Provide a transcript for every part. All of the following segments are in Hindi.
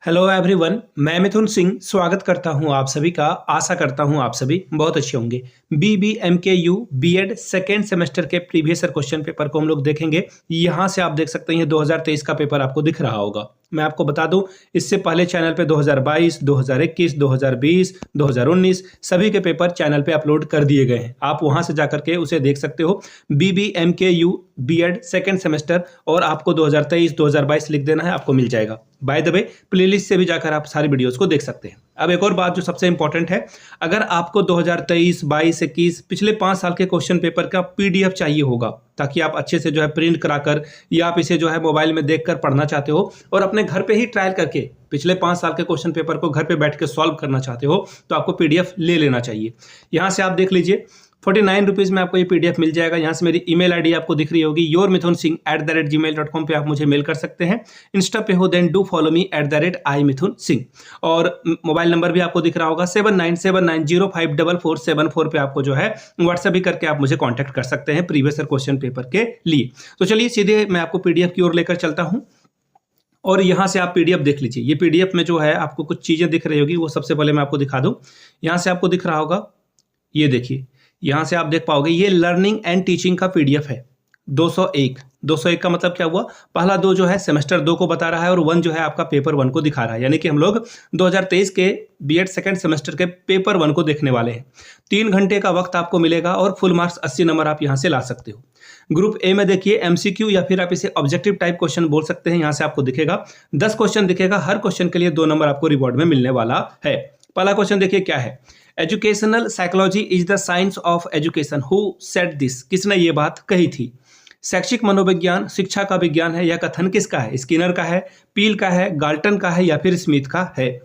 हेलो एवरीवन, मैं मिथुन सिंह स्वागत करता हूं आप सभी का। आशा करता हूं आप सभी बहुत अच्छे होंगे। BBMKU बीएड सेकेंड सेमेस्टर के प्रीवियस ईयर क्वेश्चन पेपर को हम लोग देखेंगे। यहां से आप देख सकते हैं 2023 का पेपर आपको दिख रहा होगा। मैं आपको बता दूं, इससे पहले चैनल पे 2022, 2021, 2020, 2019 सभी के पेपर चैनल पे अपलोड कर दिए गए हैं। आप वहां से जाकर के उसे देख सकते हो। BBMKU बीएड सेकेंड सेमेस्टर और आपको 2023, 2022 लिख देना है, आपको मिल जाएगा। बाय द वे, प्लेलिस्ट से भी जाकर आप सारी वीडियोस को देख सकते हैं। अब एक और बात जो सबसे इंपॉर्टेंट है, अगर आपको 2023, 22, 21 पिछले 5 साल के क्वेश्चन पेपर का PDF चाहिए होगा, ताकि आप अच्छे से जो है प्रिंट कराकर या आप इसे जो है मोबाइल में देखकर पढ़ना चाहते हो और अपने घर पे ही ट्रायल करके पिछले 5 साल के क्वेश्चन पेपर को घर पे बैठ के सॉल्व करना चाहते हो, तो आपको PDF ले लेना चाहिए। यहाँ से आप देख लीजिए, 49 रुपीज़ में आपको ये PDF मिल जाएगा। यहाँ से मेरी ईमेल आईडी आपको दिख रही होगी, yourmithunsingh@gmail.com पे आप मुझे मेल कर सकते हैं। इंस्टा पे हो then do follow me @imithunsingh। और मोबाइल नंबर भी आपको दिख रहा होगा 7979054474 पे आपको जो है व्हाट्सएप भी करके आप मुझे कॉन्टैक्ट कर सकते हैं प्रीवियस ईयर क्वेश्चन पेपर के लिए। तो चलिए सीधे मैं आपको PDF की ओर लेकर चलता हूँ और यहाँ से आप PDF देख लीजिए। ये PDF में जो है आपको कुछ चीज़ें दिख रही होगी, वो सबसे पहले मैं आपको दिखा दूँ। यहाँ से आपको दिख रहा होगा, ये देखिए, यहाँ से आप देख पाओगे ये लर्निंग एंड टीचिंग का PDF है। 201 का मतलब क्या हुआ, पहला 2 जो है सेमेस्टर 2 को बता रहा है और 1 जो है आपका पेपर 1 को दिखा रहा है। यानी कि हम लोग 2023 के बीएड सेकेंड सेमेस्टर के पेपर 1 को देखने वाले हैं। 3 घंटे का वक्त आपको मिलेगा और फुल मार्क्स 80 नंबर आप यहाँ से ला सकते हो। ग्रुप ए में देखिए MCQ या फिर आप इसे ऑब्जेक्टिव टाइप क्वेश्चन बोल सकते हैं। यहाँ से आपको दिखेगा 10 क्वेश्चन दिखेगा, हर क्वेश्चन के लिए 2 नंबर आपको रिवॉर्ड में मिलने वाला है। पहला क्वेश्चन देखिए क्या है, educational psychology is the science of education, who said this, किसने ये बात कही थी। शैक्षिक मनोविज्ञान शिक्षा का विज्ञान है, यह कथन किसका है, स्किनर का है, पील का है, गाल्टन का है या फिर स्मिथ का है।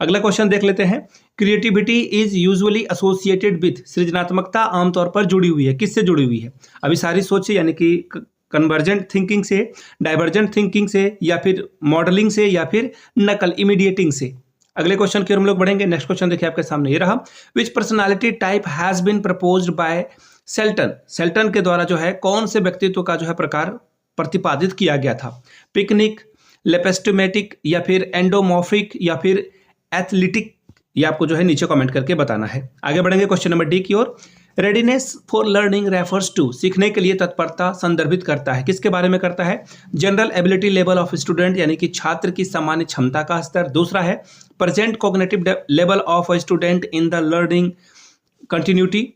अगला क्वेश्चन देख लेते हैं, creativity is usually associated with, सृजनात्मकता आमतौर पर जुड़ी हुई है, किससे जुड़ी हुई है। अभी सारी सोच से, यानी कि कन्वर्जेंट थिंकिंग से, डाइवर्जेंट थिंकिंग से या फिर मॉडलिंग से या फिर नकल इमीडिएटिंग से। अगले क्वेश्चन की ओर हम लोग बढ़ेंगे। नेक्स्ट क्वेश्चन देखिए आपके सामने ये रहा, which personality type has been proposed by Sheldon, Sheldon के द्वारा जो है कौन से व्यक्तित्व का जो है प्रकार प्रतिपादित किया गया था। पिकनिक, लेपेस्टोमेटिक या फिर एंडोमॉर्फिक या फिर एथलेटिक, ये आपको जो है नीचे कमेंट करके बताना है। आगे बढ़ेंगे क्वेश्चन नंबर D की ओर। Readiness for learning refers to, सीखने के लिए तत्परता संदर्भित करता है, किसके बारे में करता है। General ability level of student, यानी कि छात्र की सामान्य क्षमता का स्तर। दूसरा है present cognitive level of student in the learning continuity.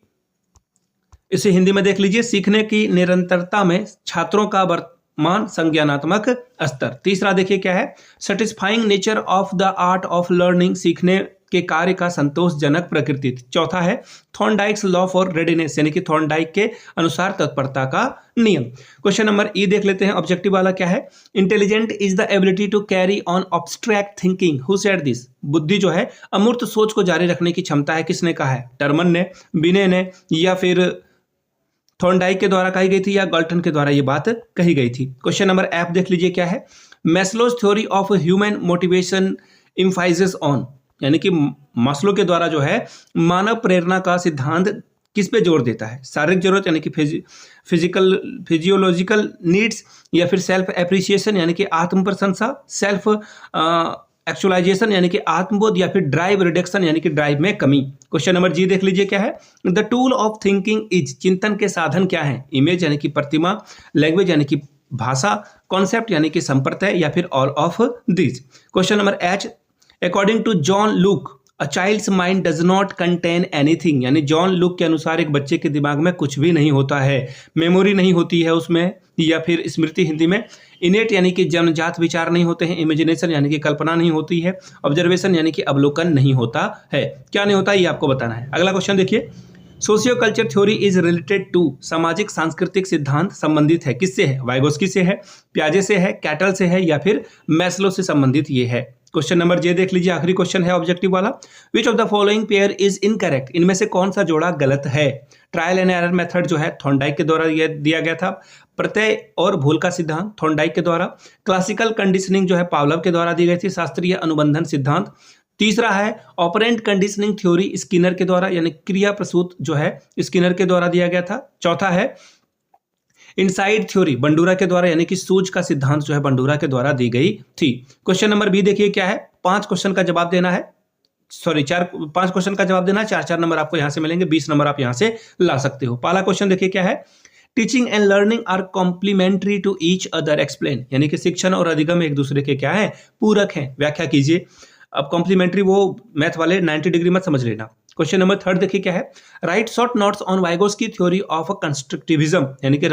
इसे हिंदी में देख लीजिए, सीखने की निरंतरता में छात्रों का वर्तमान संज्ञानात्मक स्तर। तीसरा देखिए क्या है, satisfying nature of the art of learning, सीखने के कार्य का संतोषजनक प्रकृति। चौथा है थॉर्नडाइक्स लॉ फॉर रेडीनेस, यानी कि थॉर्नडाइक के अनुसार तत्परता का नियम। क्वेश्चन नंबर E देख लेते हैं, ऑब्जेक्टिव वाला क्या है, intelligent is the ability to carry on abstract thinking, who said this, बुद्धि जो है अमूर्त सोच को जारी रखने की क्षमता है, किसने कहा है। टर्मन ने, बिने ने या फिर थॉर्नडाइक के द्वारा कही गई थी या गाल्टन के द्वारा ये बात कही गई थी। क्वेश्चन नंबर F देख लीजिए क्या है, Maslow's theory of human motivation emphasises on, यानी कि मास्लो के द्वारा जो है मानव प्रेरणा का सिद्धांत किस पे जोर देता है। शारीरिक जरूरत यानी कि फिजियोलॉजिकल नीड्स या फिर सेल्फ एप्रिसिएशन यानी कि आत्म प्रशंसा, सेल्फ एक्चुअलाइजेशन यानी कि आत्मबोध या फिर ड्राइव रिडक्शन यानी कि ड्राइव में कमी। क्वेश्चन नंबर G देख लीजिए क्या है, the tool of thinking is, चिंतन के साधन क्या है। इमेज यानी कि प्रतिमा, लैंग्वेज यानी कि भाषा, कॉन्सेप्ट यानी कि संप्रत्यय या फिर all of this. Question number H, according to John Locke a child's mind does not contain anything, यानी जॉन लूक के अनुसार एक बच्चे के दिमाग में कुछ भी नहीं होता है, मेमोरी नहीं होती है उसमें, या फिर स्मृति हिंदी में, इनेट यानी कि जन्मजात विचार नहीं होते हैं, इमेजिनेशन यानी कि कल्पना नहीं होती है, ऑब्जर्वेशन यानी कि अवलोकन नहीं होता है। क्या नहीं होता ये आपको बताना है। अगला क्वेश्चन देखिए, socio culture theory is related to, सामाजिक सांस्कृतिक सिद्धांत संबंधित है, किससे है। वाइगोस्की से है, प्याजे से है, कैटल से है या फिर मैस्लो से संबंधित ये है। क्वेश्चन नंबर J देख लीजिए, आखिरी क्वेश्चन है ऑब्जेक्टिव वाला, which of the following pair is incorrect, इनमें से कौन सा जोड़ा गलत है। ट्रायल एंड एरर मेथड जो है थॉर्नडाइक के द्वारा दिया गया था, प्रत्यय और भूल का सिद्धांत थॉर्नडाइक के द्वारा, क्लासिकल कंडीशनिंग जो है पावलव के द्वारा दी गई थी, शास्त्रीय अनुबंधन सिद्धांत। तीसरा है ऑपरेंट कंडीशनिंग थ्योरी स्किनर के द्वारा, यानी क्रिया प्रसूत जो है स्किनर के द्वारा दिया गया था। चौथा है इनसाइड थ्योरी बंडूरा के द्वारा, यानी कि सूझ का सिद्धांत जो है बंडूरा के द्वारा दी गई थी। क्वेश्चन नंबर B देखिए क्या है, 5 क्वेश्चन का जवाब देना है, सॉरी 5 क्वेश्चन का जवाब देना है, 4 नंबर आपको यहां से मिलेंगे, 20 नंबर आप यहां से ला सकते हो। पहला क्वेश्चन देखिए क्या है, teaching and learning are complementary to each other, explain. यानी कि शिक्षण और अधिगम एक दूसरे के क्या है, पूरक हैं, व्याख्या कीजिए। अब कॉम्प्लीमेंट्री वो मैथ वाले 90 डिग्री मत समझ लेना। क्वेश्चन नंबर 3 देखिए क्या है, right short notes on Vygotsky theory of constructivism, यानी कि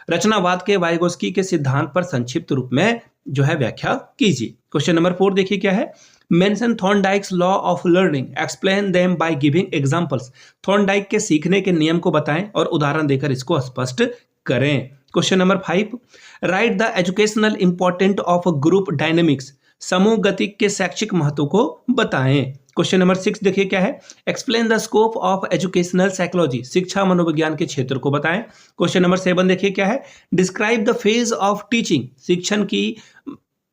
रचनावाद के वाइगोस्की के सिद्धांत पर संक्षिप्त रूप में जो है व्याख्या कीजिए। क्वेश्चन नंबर 4 देखिए क्या है, mention Thorndike's law of learning, explain them by giving examples. Thorndike के सीखने के नियम को बताएं और उदाहरण देकर इसको स्पष्ट करें। Question number 5, right the educational important of group dynamics, समूह गति के शैक्षिक महत्व को बताएं। क्वेश्चन नंबर 6 देखिए क्या है, explain the scope of educational psychology, शिक्षा मनोविज्ञान के क्षेत्र को बताएं। क्वेश्चन नंबर 7 देखिए क्या है, describe the phase of teaching, शिक्षण की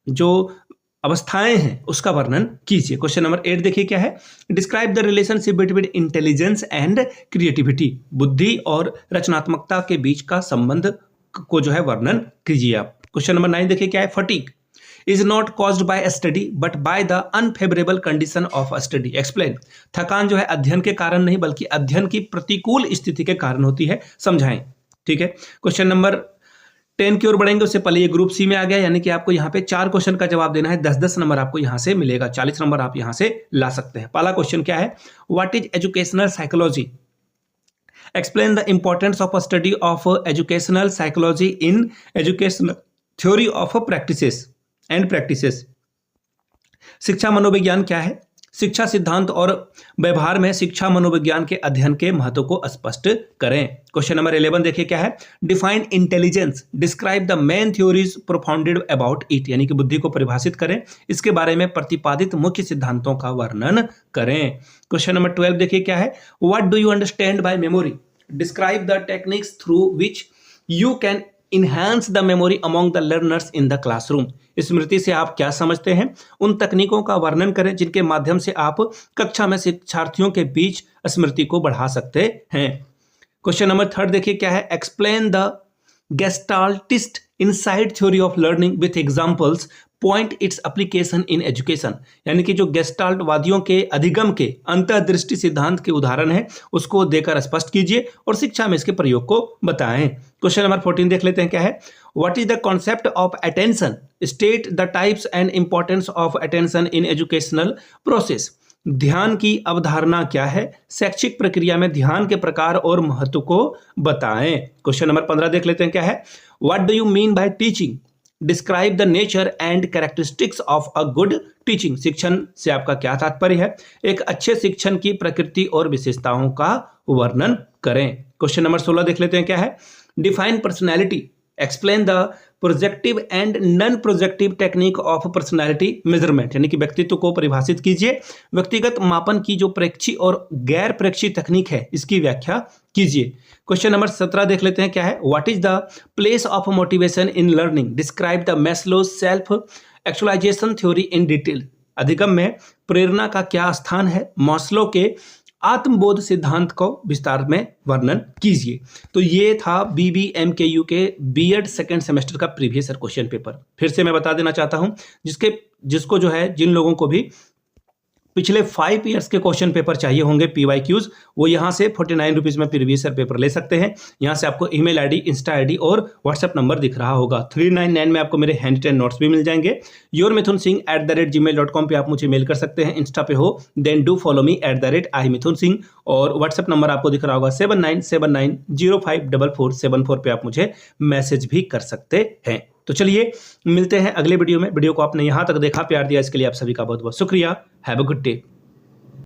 जो अवस्थाएं हैं उसका वर्णन कीजिए। क्वेश्चन नंबर 8 देखिए क्या है, describe the relationship between intelligence and creativity, बुद्धि और रचनात्मकता के बीच का संबंध को जो है वर्णन कीजिए आप। क्वेश्चन नंबर 9 देखिए क्या है, fatigue is not caused by study but by the unfavourable condition of study, explain. थकान जो है अध्ययन के कारण नहीं बल्कि अध्ययन की प्रतिकूल स्थिति के कारण होती है, समझाएं। ठीक है, क्वेश्चन नंबर 10 की ओर बढ़ेंगे, उससे पहले ये ग्रुप सी में आ गया, यानी कि आपको यहाँ पे 4 क्वेश्चन का जवाब देना है, 10-10 नंबर आपको यहाँ से मिलेगा, 40 नंबर आप यहाँ से ला सकते हैं। पहला क्वेश्चन क्या है, what is educational psychology, explain the importance of study of educational psychology in educational theory of practices and practices. शिक्षा मनोविज्ञान क्या है, शिक्षा सिद्धांत और व्यवहार में शिक्षा मनोविज्ञान के अध्ययन के महत्व को स्पष्ट करें। क्वेश्चन नंबर 11 देखिए क्या है, define intelligence, describe the main theories propounded about it, यानी कि बुद्धि को परिभाषित करें, इसके बारे में प्रतिपादित मुख्य सिद्धांतों का वर्णन करें। क्वेश्चन नंबर 12 देखिए क्या है, what do you understand by memory, describe the techniques through which you can enhance the memory among the learners in the classroom, स्मृति से आप क्या समझते हैं, उन तकनीकों का वर्णन करें जिनके माध्यम से आप कक्षा में शिक्षार्थियों के बीच स्मृति को बढ़ा सकते हैं। क्वेश्चन नंबर 3 देखिए क्या है, explain the gestaltist insight theory of learning with examples, point its application in education, यानी कि जो गेस्टाल्ट वादियों के अधिगम के अंतर्दृष्टि सिद्धांत के उदाहरण है उसको देकर स्पष्ट कीजिए और शिक्षा में इसके प्रयोग को बताएं। क्वेश्चन नंबर 14 देख लेते हैं क्या है, what is the concept of attention, state the types and importance of attention in educational process, ध्यान की अवधारणा क्या है, शैक्षिक प्रक्रिया में ध्यान के प्रकार और महत्व को बताएं। क्वेश्चन नंबर 15 देख लेते हैं क्या है, what do you mean by teaching, describe the nature and characteristics of a good teaching, शिक्षण से आपका क्या तात्पर्य है, एक अच्छे शिक्षण की प्रकृति और विशेषताओं का वर्णन करें। क्वेश्चन नंबर 16 देख लेते हैं क्या है, define personality, explain the projective and non projective technique of personality measurement, यानी कि व्यक्तित्व को परिभाषित कीजिए, व्यक्तिगत मापन की जो प्रेक्षी और गैर प्रेक्षी तकनीक है इसकी व्याख्या कीजिए। क्वेश्चन नंबर 17 देख लेते हैं क्या है, what is the place of motivation in learning, describe the Maslow's self actualization theory in detail, अधिगम में प्रेरणा का क्या स्थान है, मास्लो के आत्मबोध सिद्धांत को विस्तार में वर्णन कीजिए। तो ये था BBMKU के बीएड सेकंड सेमेस्टर का प्रीवियस ईयर क्वेश्चन पेपर। फिर से मैं बता देना चाहता हूं, जिसको जो है जिन लोगों को भी पिछले 5 ईयर्स के क्वेश्चन पेपर चाहिए होंगे PYQs, वो यहाँ से 49 रुपीज़ में प्रीवियस ईयर पेपर ले सकते हैं। यहाँ से आपको ईमेल आईडी, इंस्टा आईडी और व्हाट्सएप नंबर दिख रहा होगा। 399 में आपको मेरे हैंड रिटन नोट्स भी मिल जाएंगे। yourmithunsingh@gmail.com पे आप मुझे मेल कर सकते हैं। इंस्टा पे हो then do follow me @imithunsingh, और व्हाट्सएप नंबर आपको दिख रहा होगा 7979054474 पे आप मुझे मैसेज भी कर सकते हैं। तो चलिए मिलते हैं अगले वीडियो में। वीडियो को आपने यहाँ तक देखा, प्यार दिया, इसके लिए आप सभी का बहुत बहुत शुक्रिया। Have a good day.